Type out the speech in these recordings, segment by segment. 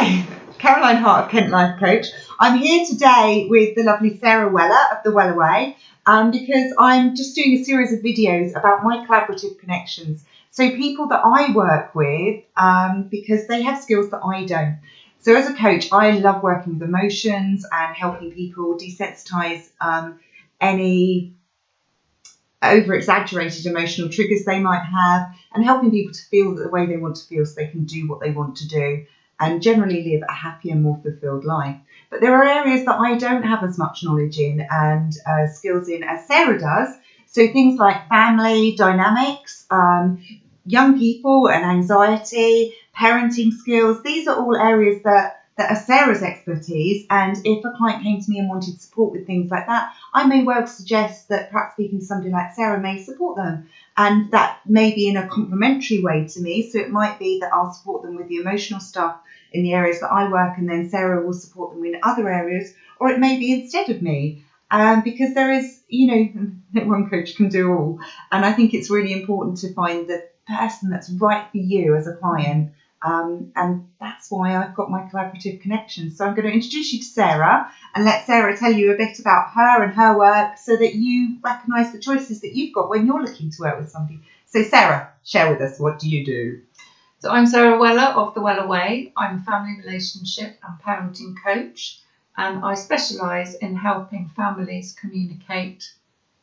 Hi, Caroline Hart of Kent Life Coach. I'm here today with the lovely Sarah Weller of the Weller Way because I'm just doing a series of videos about my collaborative connections. So people that I work with because they have skills that I don't. So as a coach, I love working with emotions and helping people desensitize any over-exaggerated emotional triggers they might have, and helping people to feel the way they want to feel so they can do what they want to do and generally live a happier, more fulfilled life. But there are areas that I don't have as much knowledge in and skills in as Sarah does. So things like family dynamics, young people and anxiety, parenting skills, these are all areas that are Sarah's expertise. And if a client came to me and wanted support with things like that, I may well suggest that perhaps speaking to somebody like Sarah may support them. And that may be in a complementary way to me. So it might be that I'll support them with the emotional stuff in the areas that I work, and then Sarah will support them in other areas, or it may be instead of me. Because there is, one coach can do all. And I think it's really important to find the person that's right for you as a client. And that's why I've got my collaborative connections. So I'm going to introduce you to Sarah and let Sarah tell you a bit about her and her work so that you recognise the choices that you've got when you're looking to work with somebody. So Sarah, share with us, what do you do? So I'm Sarah Weller of the Weller Way. I'm a family relationship and parenting coach, and I specialise in helping families communicate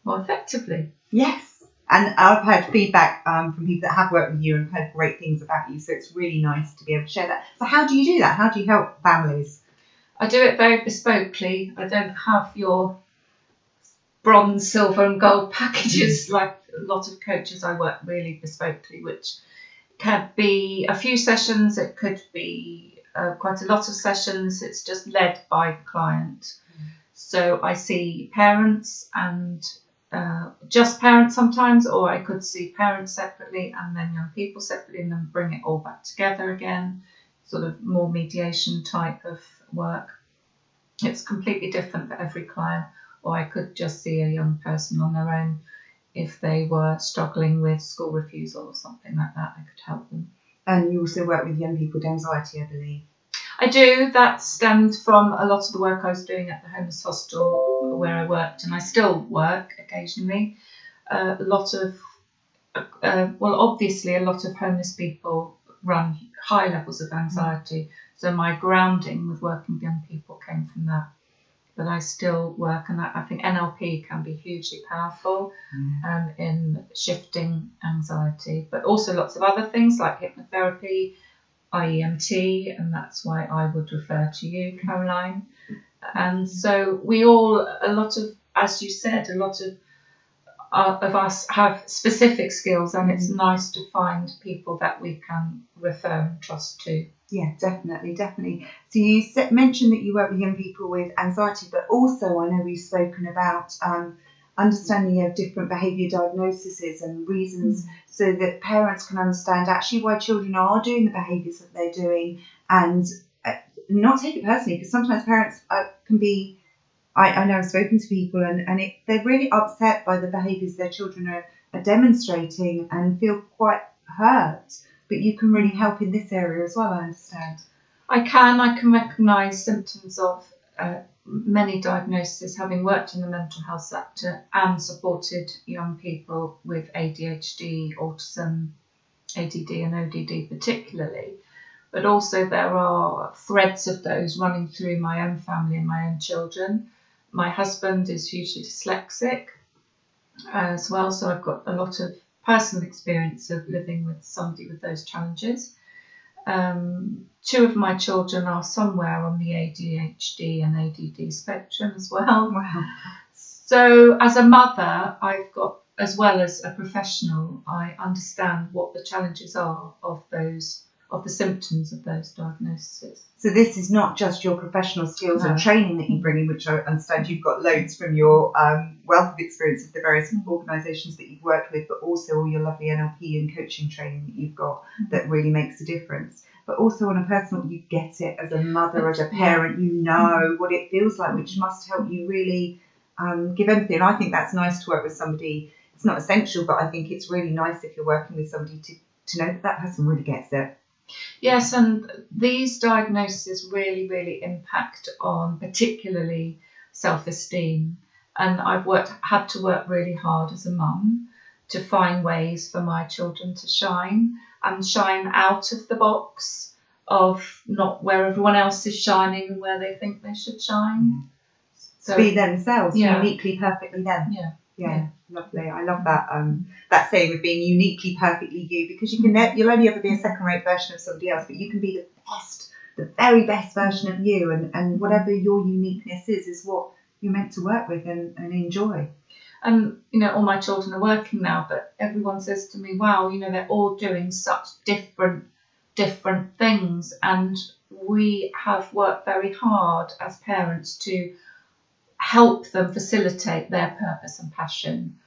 more effectively. Yes. And I've heard feedback from people that have worked with you and heard great things about you. So it's really nice to be able to share that. So how do you do that? How do you help families? I do it very bespokely. I don't have your bronze, silver and gold packages like a lot of coaches. I work really bespokely, which can be a few sessions. It could be quite a lot of sessions. It's just led by the client. So I see parents and just parents sometimes, or I could see parents separately and then young people separately and then bring it all back together again, sort of more mediation type of work. It's completely different for every client, or I could just see a young person on their own. If they were struggling with school refusal or something like that, I could help them. And you also work with young people with anxiety, I believe. I do. That stemmed from a lot of the work I was doing at the homeless hostel where I worked, and I still work occasionally. Obviously a lot of homeless people run high levels of anxiety. So my grounding with working with young people came from that. But I still work, and I think NLP can be hugely powerful in shifting anxiety, but also lots of other things like hypnotherapy, IEMT, and that's why I would refer to you, Caroline. And so as you said, a lot of us have specific skills, and it's nice to find people that we can refer and trust to. Yeah, definitely. So you mentioned that you work with young people with anxiety, but also I know we've spoken about understanding of different behaviour diagnoses and reasons so that parents can understand actually why children are doing the behaviours that they're doing and not take it personally, because sometimes parents can be, I know I've spoken to people and they're really upset by the behaviours their children are demonstrating and feel quite hurt. But you can really help in this area as well, I understand. I can recognise symptoms of many diagnoses, having worked in the mental health sector and supported young people with ADHD, autism, ADD and ODD particularly. But also there are threads of those running through my own family and my own children. My husband is hugely dyslexic as well, so I've got a lot of personal experience of living with somebody with those challenges. 2 of my children are somewhere on the ADHD and ADD spectrum as well. Wow. So as a mother, I've got, as well as a professional, I understand what the challenges are of the symptoms of those diagnoses. So this is not just your professional skills and training that you bring in, which I understand you've got loads from your wealth of experience of the various organisations that you've worked with, but also all your lovely NLP and coaching training that you've got that really makes a difference. But also on a personal, you get it as a mother, as a parent, you know what it feels like, which must help you really give empathy. And I think that's nice to work with somebody. It's not essential, but I think it's really nice if you're working with somebody to know that person really gets it. Yes, and these diagnoses really, really impact on particularly self-esteem. And I've had to work really hard as a mum to find ways for my children to shine and shine out of the box of not where everyone else is shining and where they think they should shine. So be themselves, yeah. uniquely, perfectly them. Yeah. Yeah, lovely. I love that that saying of being uniquely, perfectly you, because you'll only ever be a second-rate version of somebody else, but you can be the best, the very best version of you, and whatever your uniqueness is what you're meant to work with and enjoy. And all my children are working now, but everyone says to me, wow, they're all doing such different things, and we have worked very hard as parents to help them facilitate their purpose and passion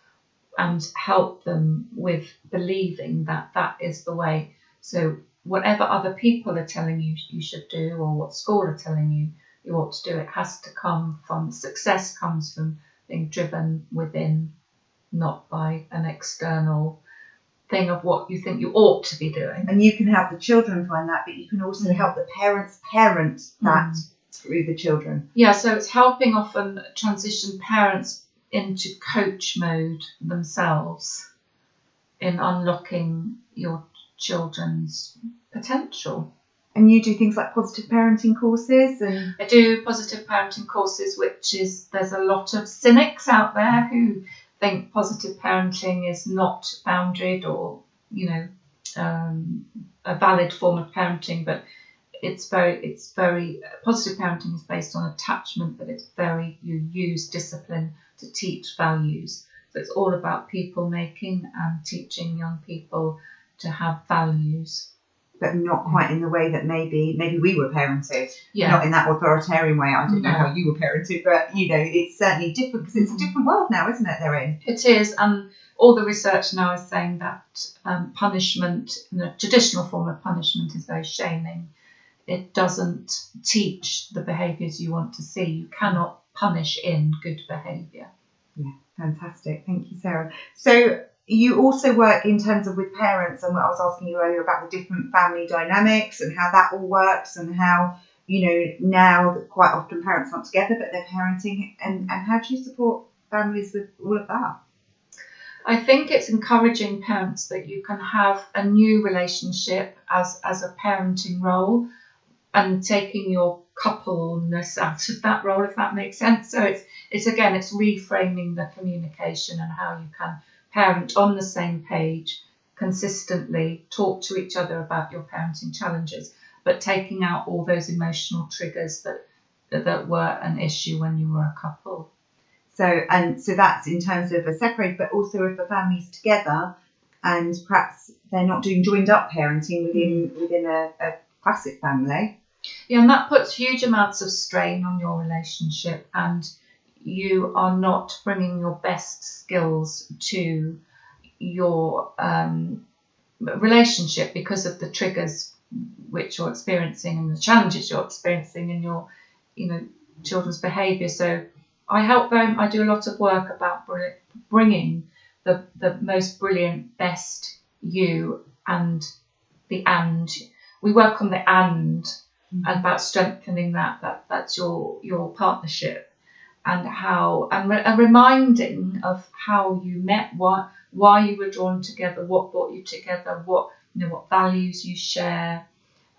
and help them with believing that that is the way. So whatever other people are telling you you should do, or what school are telling you you ought to do, it has to come from, success comes from being driven within, not by an external thing of what you think you ought to be doing. And you can help the children find that, but you can also help the parents parent that through the children. Yeah, so it's helping often transition parents into coach mode themselves in unlocking your children's potential. And you do things like positive parenting courses? And I do positive parenting courses, which is, there's a lot of cynics out there who think positive parenting is not boundaried or, a valid form of parenting, but it's very positive parenting is based on attachment, but you use discipline to teach values. So it's all about people making and teaching young people to have values. But not quite in the way that maybe we were parented. Yeah. Not in that authoritarian way. I don't know how you were parented, but it's certainly different, because it's a different world now, isn't it, they're in? It is, and all the research now is saying that punishment, the traditional form of punishment, is very shaming. It doesn't teach the behaviours you want to see. You cannot punish in good behaviour. Yeah, fantastic. Thank you, Sarah. So you also work in terms of with parents, and what I was asking you earlier about the different family dynamics and how that all works, and how, now that quite often parents aren't together but they're parenting, and how do you support families with all of that? I think it's encouraging parents that you can have a new relationship as a parenting role, and taking your coupleness out of that role, if that makes sense. So it's reframing the communication and how you can parent on the same page, consistently talk to each other about your parenting challenges, but taking out all those emotional triggers that were an issue when you were a couple. So that's in terms of a separate, but also if a family's together and perhaps they're not doing joined up parenting within a classic family. Yeah, and that puts huge amounts of strain on your relationship, and you are not bringing your best skills to your relationship because of the triggers which you're experiencing and the challenges you're experiencing in your children's behaviour. So I help them. I do a lot of work about bringing the most brilliant, best you, and we work on the and about strengthening that's your partnership, and how and reminding of how you met, why you were drawn together, what brought you together, what values you share.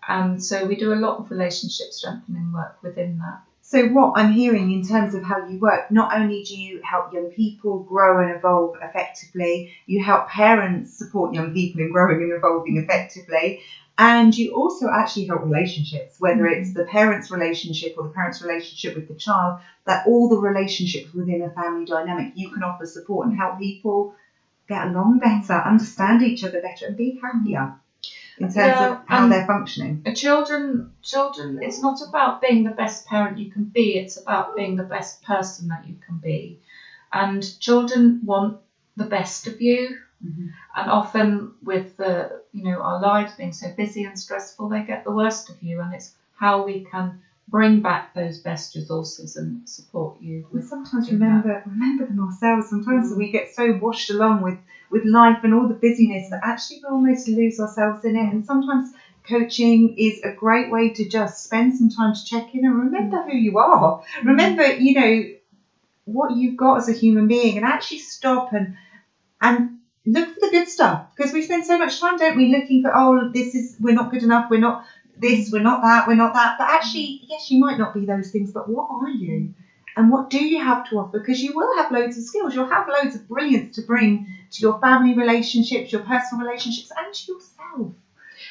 And so we do a lot of relationship strengthening work within that. So what I'm hearing in terms of how you work, not only do you help young people grow and evolve effectively, you help parents support young people in growing and evolving effectively, and you also actually help relationships, whether it's the parents' relationship or the parents' relationship with the child, that all the relationships within a family dynamic, you can offer support and help people get along better, understand each other better, and be happier in terms of how they're functioning. Children, it's not about being the best parent you can be, it's about being the best person that you can be. And children want the best of you. Mm-hmm. And often with our lives being so busy and stressful, they get the worst of you, and it's how we can bring back those best resources and support you. And sometimes remember them ourselves. Sometimes we get so washed along with life and all the busyness that actually we almost lose ourselves in it. And sometimes coaching is a great way to just spend some time to check in and remember who you are. Remember, you know, what you've got as a human being, and actually stop and look for the good stuff, because we spend so much time, don't we, looking for, oh, we're not good enough, we're not this, we're not that, we're not that. But actually, yes, you might not be those things, but what are you? And what do you have to offer? Because you will have loads of skills, you'll have loads of brilliance to bring to your family relationships, your personal relationships, and to yourself.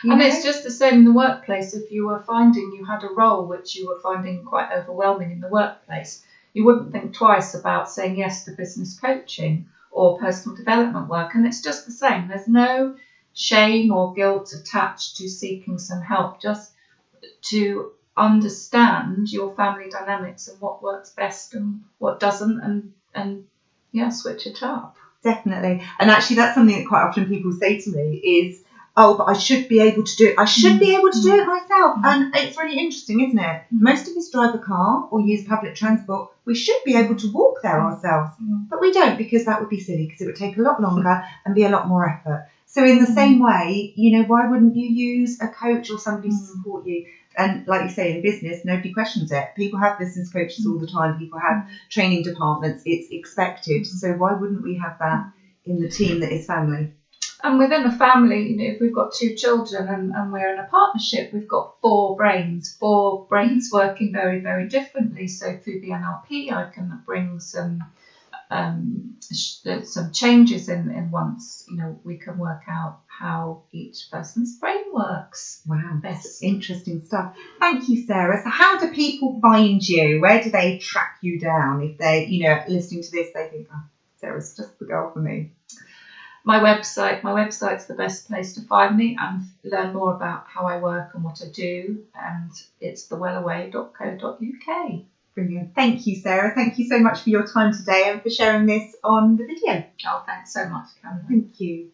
And it's just the same in the workplace. If you were finding you had a role which you were finding quite overwhelming in the workplace, you wouldn't think twice about saying yes to business coaching or personal development work. And it's just the same. There's no shame or guilt attached to seeking some help, just to understand your family dynamics and what works best and what doesn't, and switch it up. Definitely. And actually, that's something that quite often people say to me is, oh, but I should be able to do it. I should be able to do it myself. And it's really interesting, isn't it? Most of us drive a car or use public transport. We should be able to walk there ourselves. But we don't, because that would be silly, because it would take a lot longer and be a lot more effort. So in the same way, you know, why wouldn't you use a coach or somebody to support you? And like you say, in business, nobody questions it. People have business coaches all the time. People have training departments. It's expected. So why wouldn't we have that in the team that is family? And within a family, you know, if we've got 2 children and we're in a partnership, we've got 4 brains working very, very differently. So through the NLP, I can bring some changes in once, you know, we can work out how each person's brain works. Wow, that's interesting stuff. Thank you, Sarah. So how do people find you? Where do they track you down? If they, you know, listening to this, they think, oh, Sarah's just the girl for me. My website's the best place to find me and learn more about how I work and what I do, and it's thewellaway.co.uk. Brilliant. Thank you, Sarah. Thank you so much for your time today and for sharing this on the video. Oh, thanks so much, Cameron. Thank you.